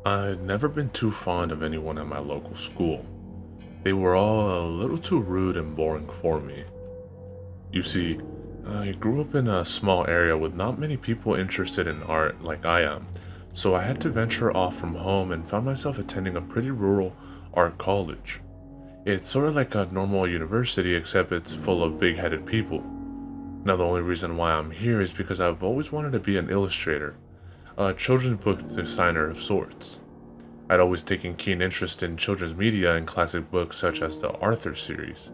I'd never been too fond of anyone at my local school. They were all a little too rude and boring for me. You see, I grew up in a small area with not many people interested in art like I am, so I had to venture off from home and found myself attending a pretty rural art college. It's sort of like a normal university except it's full of big-headed people. Now the only reason why I'm here is because I've always wanted to be an illustrator, a children's book designer of sorts. I'd always taken keen interest in children's media and classic books such as the Arthur series.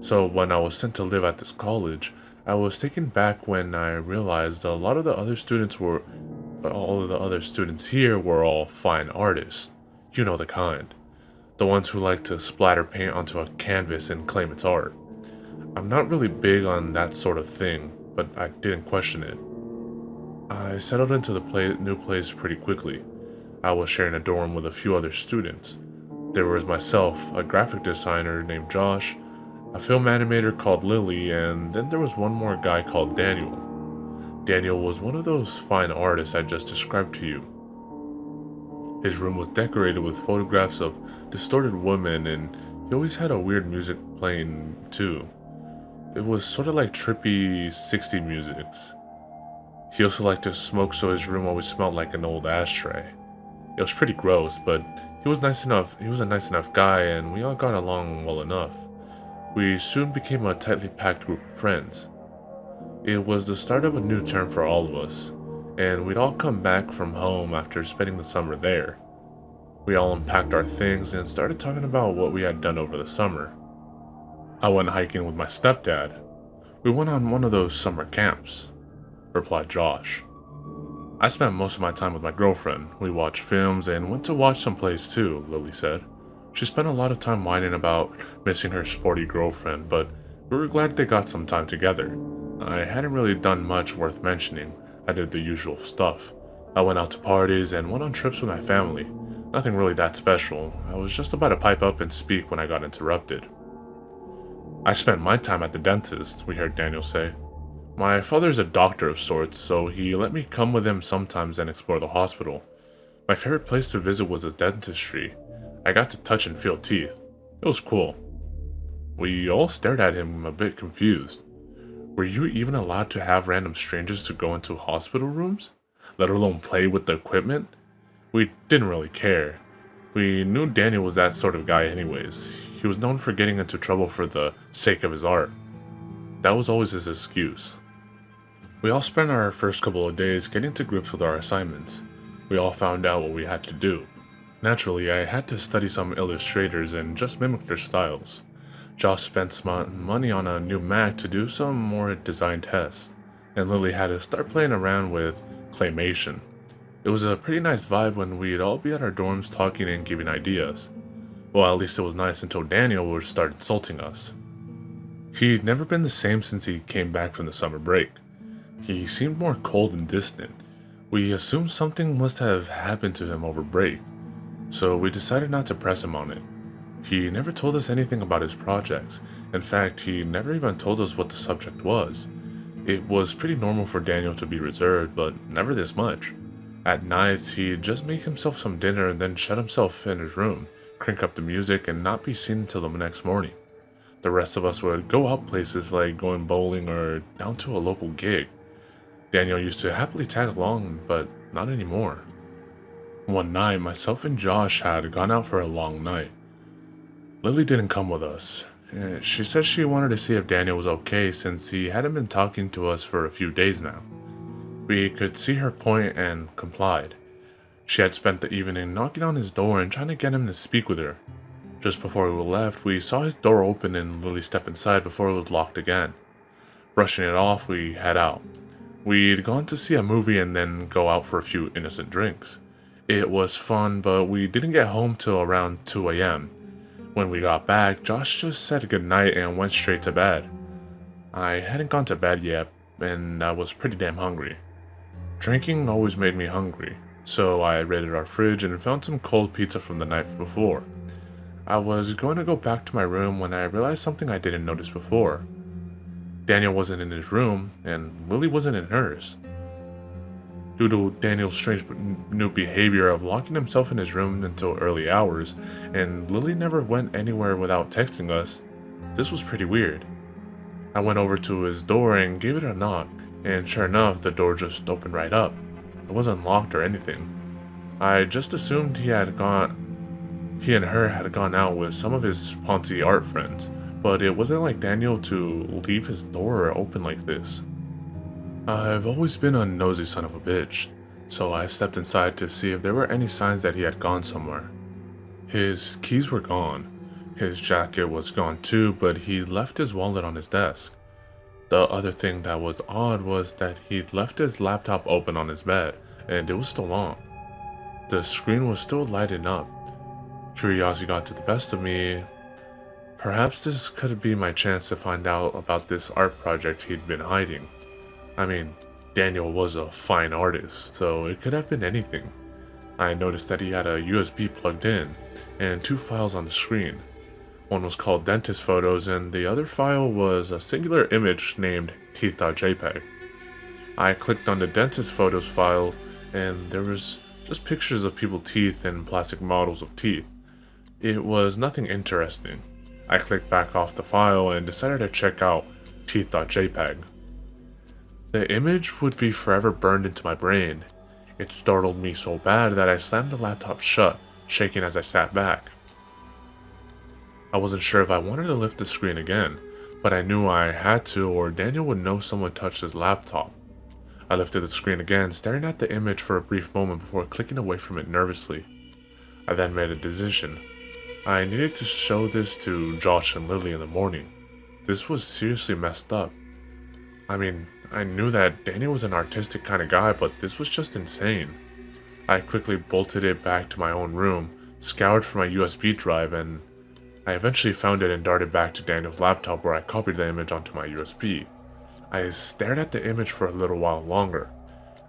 So when I was sent to live at this college, I was taken back when I realized all of the other students here were all fine artists. You know the kind. The ones who like to splatter paint onto a canvas and claim it's art. I'm not really big on that sort of thing, but I didn't question it. I settled into the new place pretty quickly. I was sharing a dorm with a few other students. There was myself, a graphic designer named Josh, a film animator called Lily, and then there was one more guy called Daniel. Daniel was one of those fine artists I just described to you. His room was decorated with photographs of distorted women, and he always had a weird music playing too. It was sort of like trippy 60s musics. He also liked to smoke, so his room always smelled like an old ashtray. It was pretty gross, but he was a nice enough guy, and we all got along well enough. We soon became a tightly packed group of friends. It was the start of a new term for all of us, and we'd all come back from home after spending the summer there. We all unpacked our things and started talking about what we had done over the summer. I went hiking with my stepdad. We went on one of those summer camps, replied Josh. I spent most of my time with my girlfriend. We watched films and went to watch some plays too, Lily said. She spent a lot of time whining about missing her sporty girlfriend, but we were glad they got some time together. I hadn't really done much worth mentioning. I did the usual stuff. I went out to parties and went on trips with my family. Nothing really that special. I was just about to pipe up and speak when I got interrupted. I spent my time at the dentist, we heard Daniel say. My father's a doctor of sorts, so he let me come with him sometimes and explore the hospital. My favorite place to visit was the dentistry. I got to touch and feel teeth. It was cool. We all stared at him a bit confused. Were you even allowed to have random strangers to go into hospital rooms? Let alone play with the equipment? We didn't really care. We knew Daniel was that sort of guy anyways. He was known for getting into trouble for the sake of his art. That was always his excuse. We all spent our first couple of days getting to grips with our assignments. We all found out what we had to do. Naturally, I had to study some illustrators and just mimic their styles. Josh spent some money on a new Mac to do some more design tests, and Lily had to start playing around with claymation. It was a pretty nice vibe when we'd all be at our dorms talking and giving ideas. Well, at least it was nice until Daniel would start insulting us. He'd never been the same since he came back from the summer break. He seemed more cold and distant. We assumed something must have happened to him over break, so we decided not to press him on it. He never told us anything about his projects. In fact, he never even told us what the subject was. It was pretty normal for Daniel to be reserved, but never this much. At nights, he'd just make himself some dinner and then shut himself in his room, crank up the music, and not be seen until the next morning. The rest of us would go out places like going bowling or down to a local gig. Daniel used to happily tag along, but not anymore. One night, myself and Josh had gone out for a long night. Lily didn't come with us. She said she wanted to see if Daniel was okay since he hadn't been talking to us for a few days now. We could see her point and complied. She had spent the evening knocking on his door and trying to get him to speak with her. Just before we left, we saw his door open and Lily step inside before it was locked again. Brushing it off, we head out. We'd gone to see a movie and then go out for a few innocent drinks. It was fun, but we didn't get home till around 2 a.m. When we got back, Josh just said goodnight and went straight to bed. I hadn't gone to bed yet, and I was pretty damn hungry. Drinking always made me hungry, so I raided our fridge and found some cold pizza from the night before. I was going to go back to my room when I realized something I didn't notice before. Daniel wasn't in his room, and Lily wasn't in hers. Due to Daniel's strange new behavior of locking himself in his room until early hours, and Lily never went anywhere without texting us, this was pretty weird. I went over to his door and gave it a knock, and sure enough, the door just opened right up. It wasn't locked or anything. I just assumed he and her had gone out with some of his Ponzi art friends, but it wasn't like Daniel to leave his door open like this. I've always been a nosy son of a bitch, so I stepped inside to see if there were any signs that he had gone somewhere. His keys were gone. His jacket was gone too, but he left his wallet on his desk. The other thing that was odd was that he'd left his laptop open on his bed, and it was still on. The screen was still lighting up. Curiosity got to the best of me. Perhaps this could be my chance to find out about this art project he'd been hiding. I mean, Daniel was a fine artist, so it could have been anything. I noticed that he had a USB plugged in, and 2 files on the screen. One was called dentist photos, and the other file was a singular image named teeth.jpg. I clicked on the dentist photos file, and there was just pictures of people's teeth and plastic models of teeth. It was nothing interesting. I clicked back off the file and decided to check out teeth.jpg. The image would be forever burned into my brain. It startled me so bad that I slammed the laptop shut, shaking as I sat back. I wasn't sure if I wanted to lift the screen again, but I knew I had to or Daniel would know someone touched his laptop. I lifted the screen again, staring at the image for a brief moment before clicking away from it nervously. I then made a decision. I needed to show this to Josh and Lily in the morning. This was seriously messed up. I mean, I knew that Daniel was an artistic kind of guy, but this was just insane. I quickly bolted it back to my own room, scoured for my USB drive, and I eventually found it and darted back to Daniel's laptop where I copied the image onto my USB. I stared at the image for a little while longer.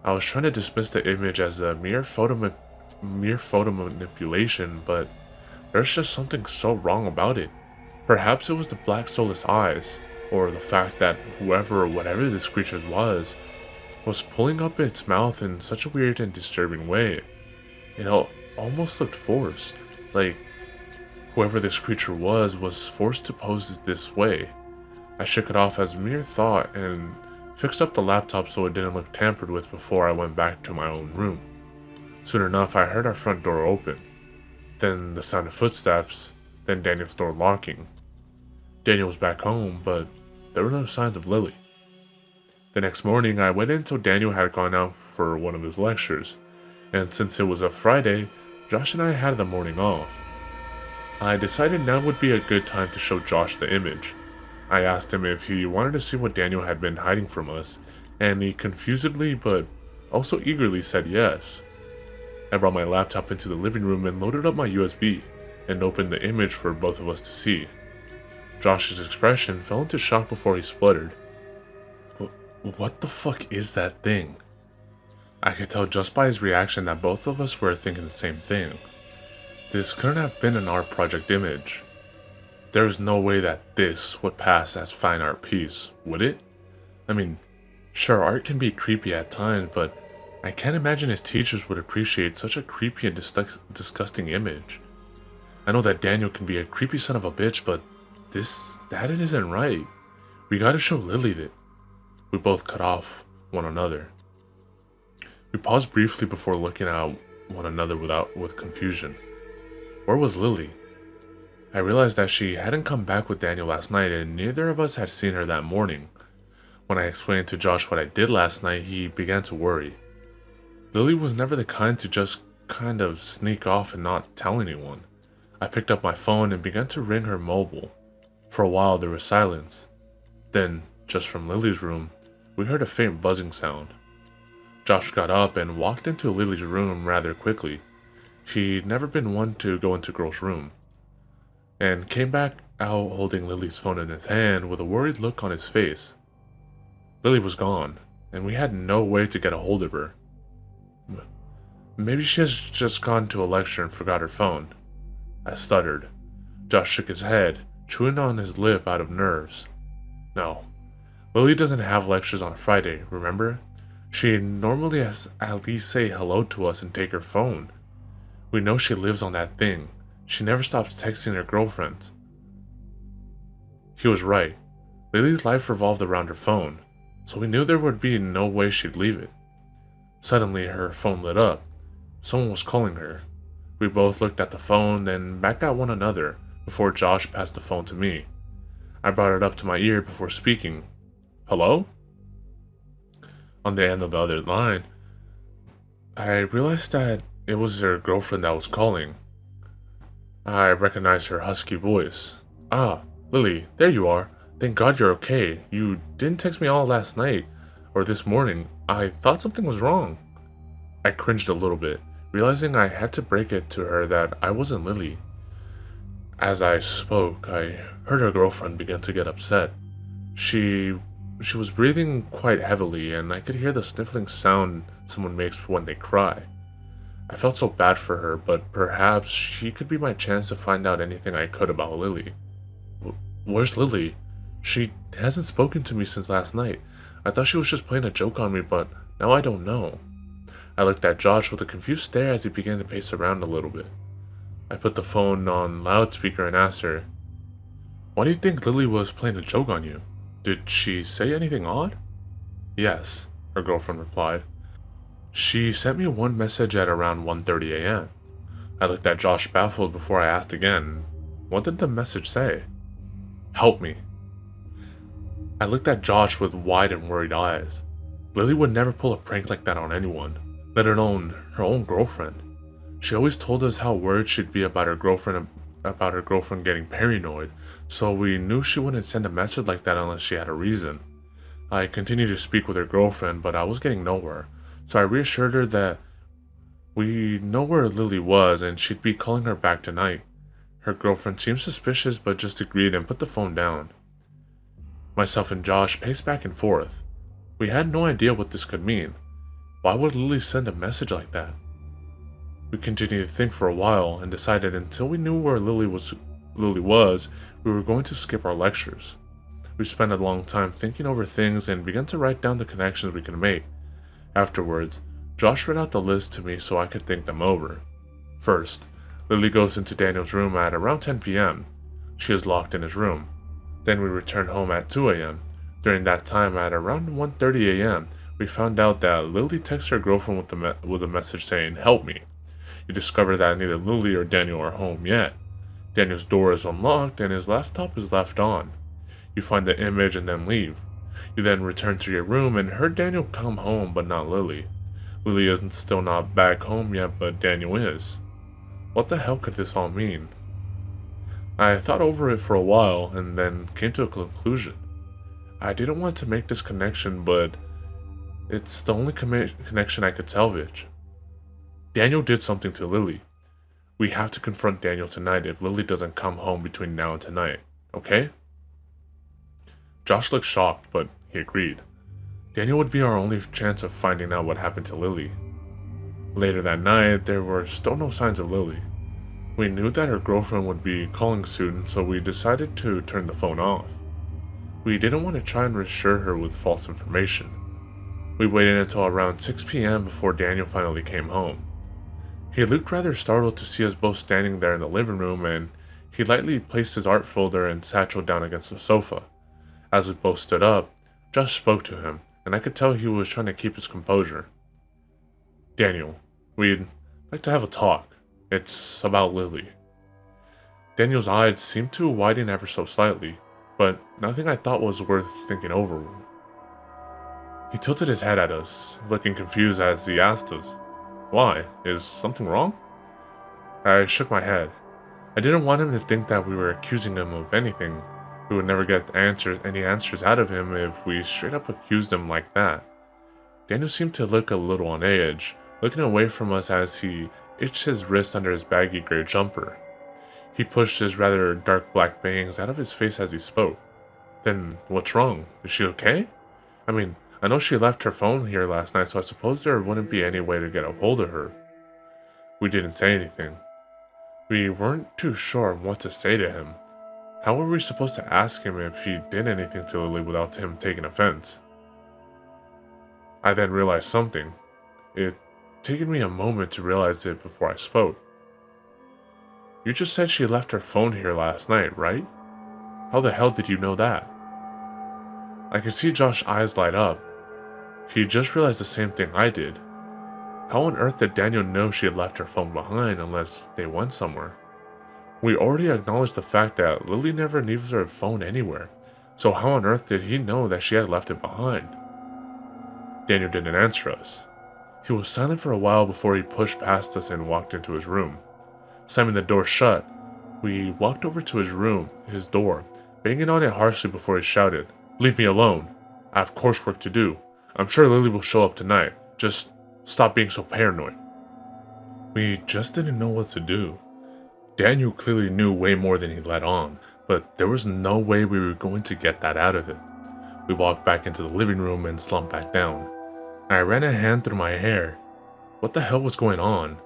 I was trying to dismiss the image as a mere photo manipulation, but there's just something so wrong about it. Perhaps it was the black soulless eyes, or the fact that whoever or whatever this creature was pulling up its mouth in such a weird and disturbing way. It almost looked forced, like whoever this creature was forced to pose this way. I shook it off as mere thought and fixed up the laptop so it didn't look tampered with before I went back to my own room. Soon enough, I heard our front door open, then the sound of footsteps, then Daniel's door locking. Daniel was back home, but there were no signs of Lily. The next morning, I went in until Daniel had gone out for one of his lectures, and since it was a Friday, Josh and I had the morning off. I decided now would be a good time to show Josh the image. I asked him if he wanted to see what Daniel had been hiding from us, and he confusedly but also eagerly said yes. I brought my laptop into the living room and loaded up my USB, and opened the image for both of us to see. Josh's expression fell into shock before he spluttered. What the fuck is that thing? I could tell just by his reaction that both of us were thinking the same thing. This couldn't have been an art project image. There's no way that this would pass as fine art piece, would it? I mean, sure, art can be creepy at times, but I can't imagine his teachers would appreciate such a creepy and disgusting image. I know that Daniel can be a creepy son of a bitch, but that isn't right. We gotta show Lily that. We both cut off one another. We paused briefly before looking at one another with confusion. Where was Lily? I realized that she hadn't come back with Daniel last night, and neither of us had seen her that morning. When I explained to Josh what I did last night, he began to worry. Lily was never the kind to just kind of sneak off and not tell anyone. I picked up my phone and began to ring her mobile. For a while there was silence. Then, just from Lily's room, we heard a faint buzzing sound. Josh got up and walked into Lily's room rather quickly. He'd never been one to go into girls' room, and came back out holding Lily's phone in his hand with a worried look on his face. Lily was gone, and we had no way to get a hold of her. Maybe she has just gone to a lecture and forgot her phone. I stuttered. Josh shook his head, chewing on his lip out of nerves. No, Lily doesn't have lectures on a Friday, remember? She'd normally at least say hello to us and take her phone. We know she lives on that thing. She never stops texting her girlfriends. He was right. Lily's life revolved around her phone, so we knew there would be no way she'd leave it. Suddenly, her phone lit up. Someone was calling her. We both looked at the phone, then back at one another, before Josh passed the phone to me. I brought it up to my ear before speaking. Hello? On the end of the other line, I realized that it was her girlfriend that was calling. I recognized her husky voice. Ah, Lily, there you are. Thank God you're okay. You didn't text me all last night, or this morning. I thought something was wrong. I cringed a little bit, realizing I had to break it to her that I wasn't Lily. As I spoke, I heard her girlfriend begin to get upset. She was breathing quite heavily, and I could hear the sniffling sound someone makes when they cry. I felt so bad for her, but perhaps she could be my chance to find out anything I could about Lily. Where's Lily? She hasn't spoken to me since last night. I thought she was just playing a joke on me, but now I don't know. I looked at Josh with a confused stare as he began to pace around a little bit. I put the phone on loudspeaker and asked her, "Why do you think Lily was playing a joke on you? Did she say anything odd?" "Yes," her girlfriend replied. "She sent me one message at around 1:30 a.m. I looked at Josh baffled before I asked again, "What did the message say?" "Help me." I looked at Josh with wide and worried eyes. Lily would never pull a prank like that on anyone, let alone her own girlfriend. She always told us how worried she'd be about her girlfriend getting paranoid, so we knew she wouldn't send a message like that unless she had a reason. I continued to speak with her girlfriend, but I was getting nowhere, so I reassured her that we know where Lily was and she'd be calling her back tonight. Her girlfriend seemed suspicious but just agreed and put the phone down. Myself and Josh paced back and forth. We had no idea what this could mean. Why would Lily send a message like that? We continued to think for a while and decided until we knew where Lily was, we were going to skip our lectures. We spent a long time thinking over things and began to write down the connections we could make. Afterwards, Josh read out the list to me so I could think them over. First, Lily goes into Daniel's room at around 10 p.m. She is locked in his room. Then we return home at 2 a.m. During that time, at around 1:30 a.m., we found out that Lily texted her girlfriend with a message saying, "Help me." You discover that neither Lily or Daniel are home yet. Daniel's door is unlocked and his laptop is left on. You find the image and then leave. You then return to your room and heard Daniel come home but not Lily. Lily is still not back home yet, but Daniel is. What the hell could this all mean? I thought over it for a while and then came to a conclusion. I didn't want to make this connection, but it's the only connection I could salvage. Daniel did something to Lily. We have to confront Daniel tonight if Lily doesn't come home between now and tonight, okay? Josh looked shocked, but he agreed. Daniel would be our only chance of finding out what happened to Lily. Later that night, there were still no signs of Lily. We knew that her girlfriend would be calling soon, so we decided to turn the phone off. We didn't want to try and reassure her with false information. We waited until around 6 p.m. before Daniel finally came home. He looked rather startled to see us both standing there in the living room, and he lightly placed his art folder and satchel down against the sofa. As we both stood up, Josh spoke to him, and I could tell he was trying to keep his composure. "Daniel, we'd like to have a talk. It's about Lily." Daniel's eyes seemed to widen ever so slightly, but nothing I thought was worth thinking over. He tilted his head at us, looking confused as he asked us, "Why? Is something wrong?" I shook my head. I didn't want him to think that we were accusing him of anything. We would never get any answers out of him if we straight up accused him like that. Daniel seemed to look a little on edge, looking away from us as he itched his wrist under his baggy gray jumper. He pushed his rather dark black bangs out of his face as he spoke. "Then what's wrong? Is she okay? I mean, I know she left her phone here last night, so I suppose there wouldn't be any way to get a hold of her." We didn't say anything. We weren't too sure what to say to him. How were we supposed to ask him if he did anything to Lily without him taking offense? I then realized something. It taken me a moment to realize it before I spoke. You just said she left her phone here last night, right? How the hell did you know that? I could see Josh's eyes light up. He just realized the same thing I did. How on earth did Daniel know she had left her phone behind unless they went somewhere? We already acknowledged the fact that Lily never leaves her phone anywhere, so how on earth did he know that she had left it behind? Daniel didn't answer us. He was silent for a while before he pushed past us and walked into his room. Slamming the door shut, we walked over to his door, banging on it harshly before he shouted, "Leave me alone. I have coursework to do. I'm sure Lily will show up tonight. Just stop being so paranoid." We just didn't know what to do. Daniel clearly knew way more than he let on, but there was no way we were going to get that out of it. We walked back into the living room and slumped back down. I ran a hand through my hair. What the hell was going on?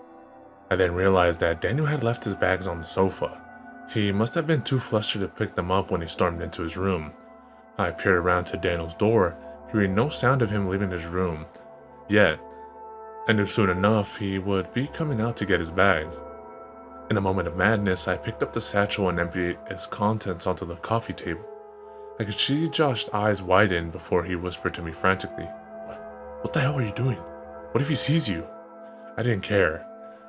I then realized that Daniel had left his bags on the sofa. He must have been too flustered to pick them up when he stormed into his room. I peered around to Daniel's door, hearing no sound of him leaving his room. Yet, I knew soon enough he would be coming out to get his bags. In a moment of madness, I picked up the satchel and emptied its contents onto the coffee table. I could see Josh's eyes widen before he whispered to me frantically, "What the hell are you doing? What if he sees you?" I didn't care.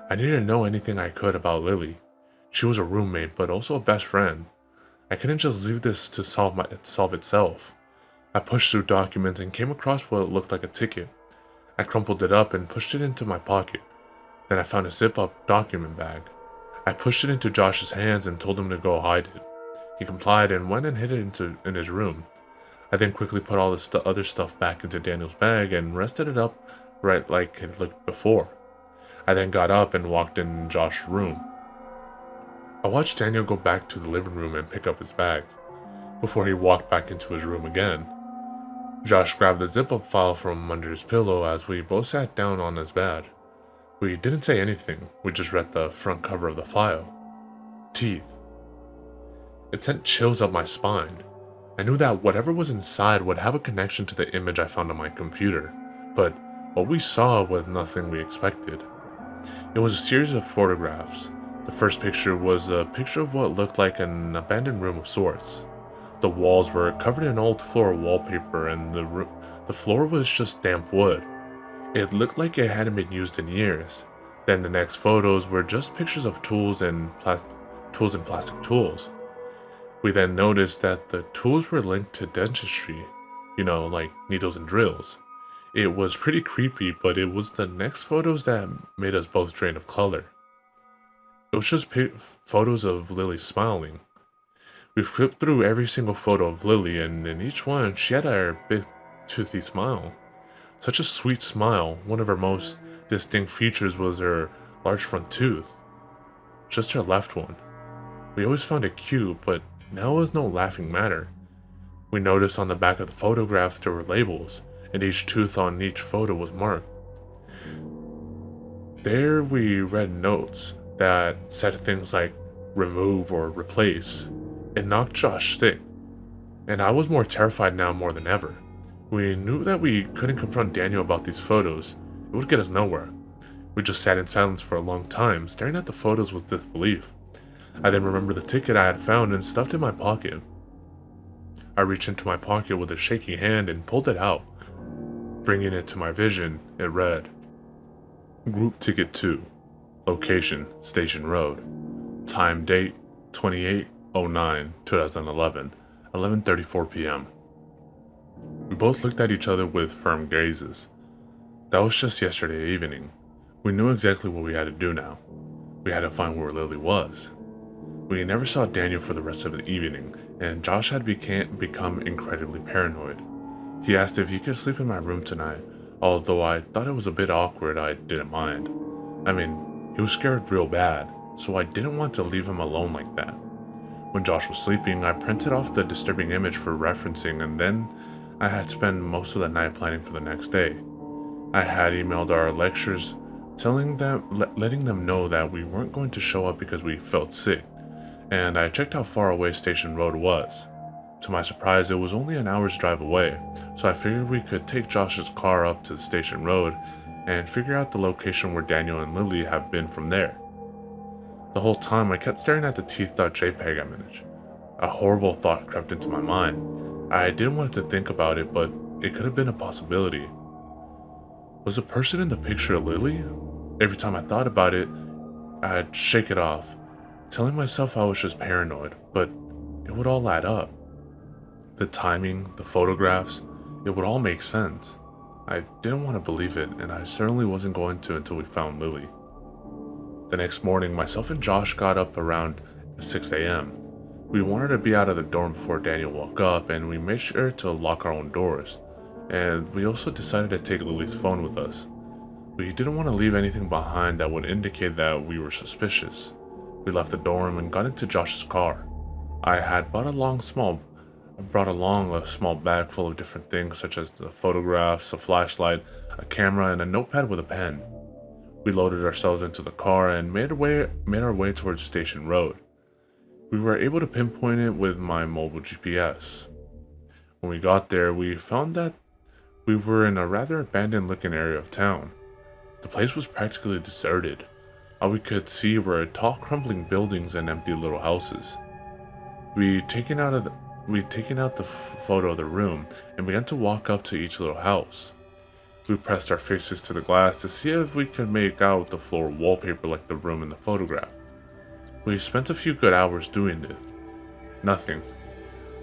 I needed to know anything I could about Lily. She was a roommate, but also a best friend. I couldn't just leave this to solve itself. I pushed through documents and came across what looked like a ticket. I crumpled it up and pushed it into my pocket. Then I found a zip-up document bag. I pushed it into Josh's hands and told him to go hide it. He complied and went and hid it in his room. I then quickly put all the other stuff back into Daniel's bag and rested it up right like it looked before. I then got up and walked in Josh's room. I watched Daniel go back to the living room and pick up his bags, before he walked back into his room again. Josh grabbed the zip-up file from under his pillow as we both sat down on his bed. We didn't say anything, we just read the front cover of the file. Teeth. It sent chills up my spine. I knew that whatever was inside would have a connection to the image I found on my computer, but what we saw was nothing we expected. It was a series of photographs. The first picture was a picture of what looked like an abandoned room of sorts. The walls were covered in old floor wallpaper and the floor was just damp wood. It looked like it hadn't been used in years. Then the next photos were just pictures of tools and plastic tools. We then noticed that the tools were linked to dentistry, like needles and drills. It was pretty creepy, but it was the next photos that made us both drain of color. It was just photos of Lily smiling. We flipped through every single photo of Lily, and in each one, she had her big toothy smile. Such a sweet smile. One of her most distinct features was her large front tooth. Just her left one. We always found it cute, but now it was no laughing matter. We noticed on the back of the photographs there were labels, and each tooth on each photo was marked. There we read notes that said things like remove or replace. It knocked Josh sick, and I was more terrified now more than ever. We knew that we couldn't confront Daniel about these photos. It would get us nowhere. We just sat in silence for a long time, staring at the photos with disbelief. I then remembered the ticket I had found and stuffed it in my pocket. I reached into my pocket with a shaky hand and pulled it out. Bringing it to my vision, it read, Group Ticket 2, Location, Station Road, Time Date, 28/09/2011, 11:34 p.m. We both looked at each other with firm gazes. That was just yesterday evening. We knew exactly what we had to do now. We had to find where Lily was. We never saw Daniel for the rest of the evening, and Josh had become incredibly paranoid. He asked if he could sleep in my room tonight, although I thought it was a bit awkward. I didn't mind. He was scared real bad, so I didn't want to leave him alone like that. When Josh was sleeping, I printed off the disturbing image for referencing, and then I had spent most of the night planning for the next day. I had emailed our lecturers letting them know that we weren't going to show up because we felt sick, and I checked how far away Station Road was. To my surprise, it was only an hour's drive away, so I figured we could take Josh's car up to the station road and figure out the location where Daniel and Lily have been from there. The whole time, I kept staring at the teeth.jpg image. A horrible thought crept into my mind. I didn't want to think about it, but it could have been a possibility. Was the person in the picture Lily? Every time I thought about it, I'd shake it off, telling myself I was just paranoid, but it would all add up. The timing, the photographs, it would all make sense. I didn't want to believe it, and I certainly wasn't going to until we found Lily. The next morning, myself and Josh got up around 6 a.m. We wanted to be out of the dorm before Daniel woke up, and we made sure to lock our own doors. And we also decided to take Lily's phone with us. We didn't want to leave anything behind that would indicate that we were suspicious. We left the dorm and got into Josh's car. I had brought along a small bag full of different things such as the photographs, a flashlight, a camera, and a notepad with a pen. We loaded ourselves into the car and made our way towards Station Road. We were able to pinpoint it with my mobile GPS. When we got there, we found that we were in a rather abandoned looking area of town. The place was practically deserted. All we could see were tall crumbling buildings and empty little houses. We'd taken out the photo of the room and began to walk up to each little house. We pressed our faces to the glass to see if we could make out the floor wallpaper like the room in the photograph. We spent a few good hours doing this. Nothing.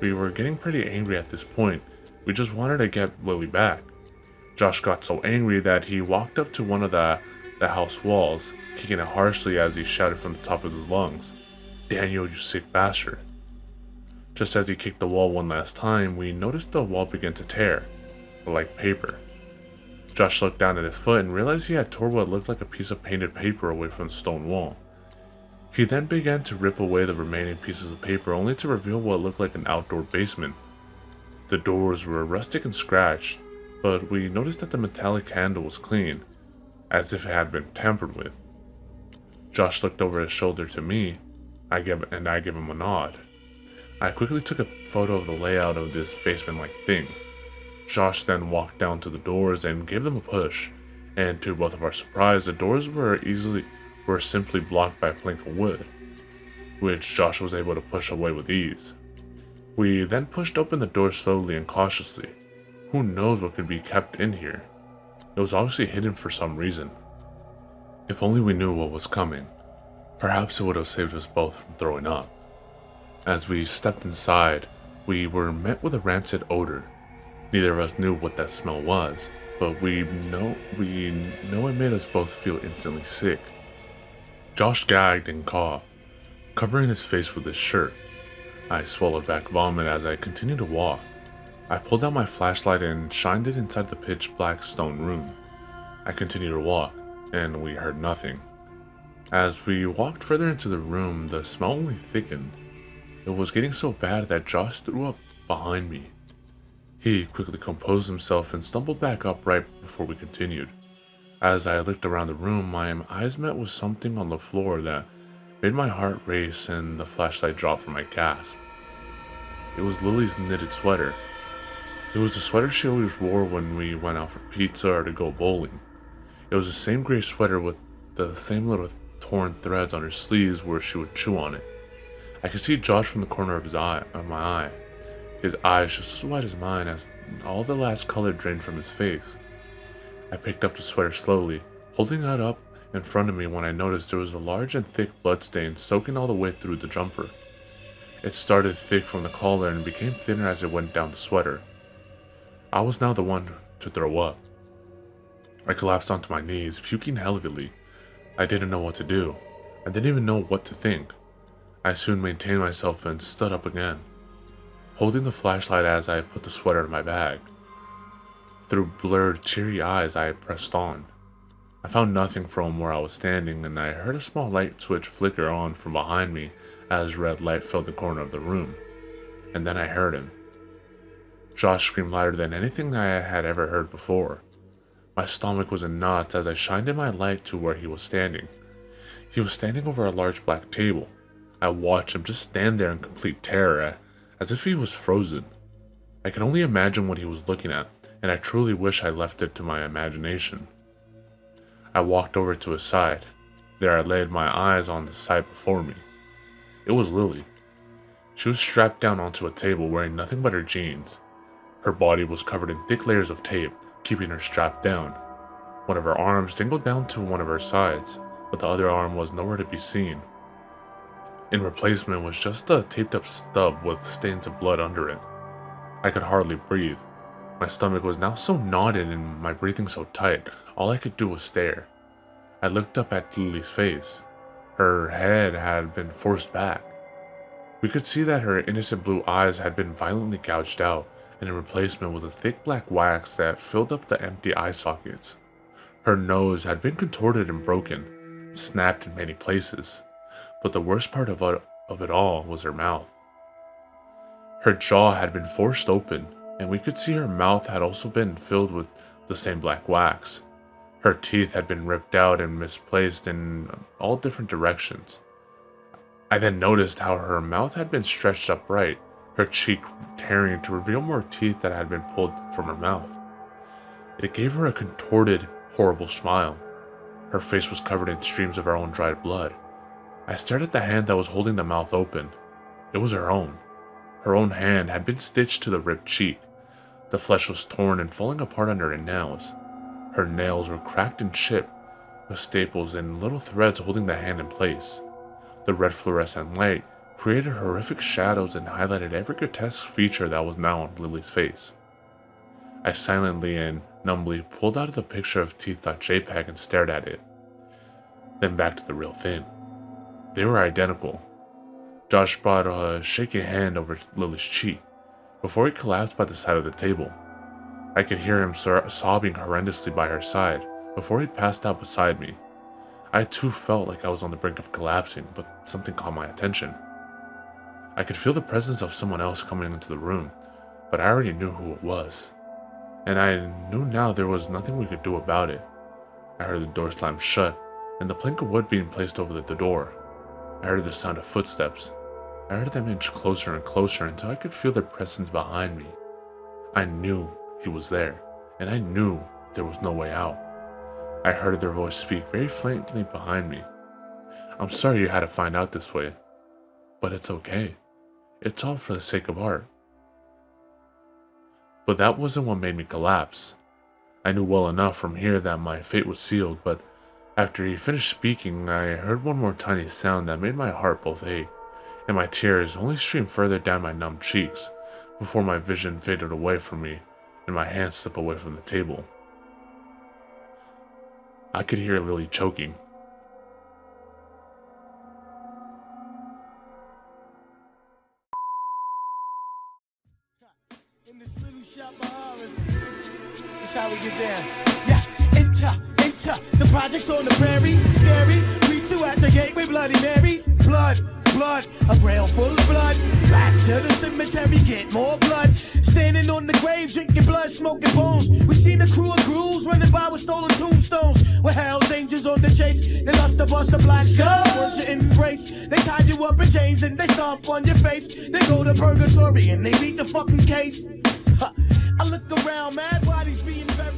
We were getting pretty angry at this point. We just wanted to get Lily back. Josh got so angry that he walked up to one of the house walls, kicking it harshly as he shouted from the top of his lungs, "Daniel, you sick bastard." Just as he kicked the wall one last time, we noticed the wall begin to tear, like paper. Josh looked down at his foot and realized he had tore what looked like a piece of painted paper away from the stone wall. He then began to rip away the remaining pieces of paper, only to reveal what looked like an outdoor basement. The doors were rustic and scratched, but we noticed that the metallic handle was clean, as if it had been tampered with. Josh looked over his shoulder to me, I gave him a nod. I quickly took a photo of the layout of this basement-like thing. Josh then walked down to the doors and gave them a push, and to both of our surprise, the doors were simply blocked by a plank of wood, which Josh was able to push away with ease. We then pushed open the door slowly and cautiously. Who knows what could be kept in here? It was obviously hidden for some reason. If only we knew what was coming, perhaps it would have saved us both from throwing up. As we stepped inside, we were met with a rancid odor. Neither of us knew what that smell was, but we know it made us both feel instantly sick. Josh gagged and coughed, covering his face with his shirt. I swallowed back vomit as I continued to walk. I pulled out my flashlight and shined it inside the pitch black stone room. I continued to walk, and we heard nothing. As we walked further into the room, the smell only thickened. It was getting so bad that Josh threw up behind me. He quickly composed himself and stumbled back up right before we continued. As I looked around the room, my eyes met with something on the floor that made my heart race and the flashlight drop from my gasp. It was Lily's knitted sweater. It was the sweater she always wore when we went out for pizza or to go bowling. It was the same gray sweater with the same little torn threads on her sleeves where she would chew on it. I could see Josh from the corner of my eye. His eyes just as white as mine as all the last color drained from his face. I picked up the sweater slowly, holding it up in front of me when I noticed there was a large and thick bloodstain soaking all the way through the jumper. It started thick from the collar and became thinner as it went down the sweater. I was now the one to throw up. I collapsed onto my knees, puking heavily. I didn't know what to do. I didn't even know what to think. I soon maintained myself and stood up again, holding the flashlight as I put the sweater in my bag. Through blurred, teary eyes, I pressed on. I found nothing from where I was standing, and I heard a small light switch flicker on from behind me as red light filled the corner of the room. And then I heard him. Josh screamed louder than anything I had ever heard before. My stomach was in knots as I shined in my light to where he was standing. He was standing over a large black table. I watched him just stand there in complete terror as if he was frozen. I can only imagine what he was looking at, and I truly wish I left it to my imagination. I walked over to his side. There I laid my eyes on the sight before me. It was Lily. She was strapped down onto a table wearing nothing but her jeans. Her body was covered in thick layers of tape, keeping her strapped down. One of her arms dangled down to one of her sides, but the other arm was nowhere to be seen. In replacement was just a taped up stub with stains of blood under it. I could hardly breathe. My stomach was now so knotted and my breathing so tight, all I could do was stare. I looked up at Lily's face. Her head had been forced back. We could see that her innocent blue eyes had been violently gouged out, and in replacement was a thick black wax that filled up the empty eye sockets. Her nose had been contorted and broken, snapped in many places, but the worst part of it all was her mouth. Her jaw had been forced open, and we could see her mouth had also been filled with the same black wax. Her teeth had been ripped out and misplaced in all different directions. I then noticed how her mouth had been stretched upright, her cheek tearing to reveal more teeth that had been pulled from her mouth. It gave her a contorted, horrible smile. Her face was covered in streams of her own dried blood. I stared at the hand that was holding the mouth open. It was her own. Her own hand had been stitched to the ripped cheek. The flesh was torn and falling apart under her nails. Her nails were cracked and chipped, with staples and little threads holding the hand in place. The red fluorescent light created horrific shadows and highlighted every grotesque feature that was now on Lily's face. I silently and numbly pulled out the picture of teeth.jpg and stared at it. Then back to the real thing. They were identical. Josh brought a shaky hand over Lily's cheek before he collapsed by the side of the table. I could hear him sobbing horrendously by her side before he passed out beside me. I too felt like I was on the brink of collapsing, but something caught my attention. I could feel the presence of someone else coming into the room, but I already knew who it was. And I knew now there was nothing we could do about it. I heard the door slam shut, and the plank of wood being placed over the door. I heard the sound of footsteps. I heard them inch closer and closer until I could feel their presence behind me. I knew he was there, and I knew there was no way out. I heard their voice speak very faintly behind me. "I'm sorry you had to find out this way, but it's okay. It's all for the sake of art." But that wasn't what made me collapse. I knew well enough from here that my fate was sealed, but after he finished speaking, I heard one more tiny sound that made my heart both ache, and my tears only streamed further down my numb cheeks before my vision faded away from me and my hands slipped away from the table. I could hear Lily choking. In this little shop of horrors, that's how we get down. Yeah, enter, the project's on the prairie, scary. Greet you at the gate with Bloody Marys. Blood, a grail full of blood. Back to the cemetery, get more blood. Standing on the grave, drinking blood, smoking bones. We seen a crew of ghouls running by with stolen tombstones. With Hell's Angels on the chase, they lost to bust a black skull. Want you embrace, they tie you up in chains and they stomp on your face. They go to purgatory and they beat the fucking case. I look around, mad bodies being buried.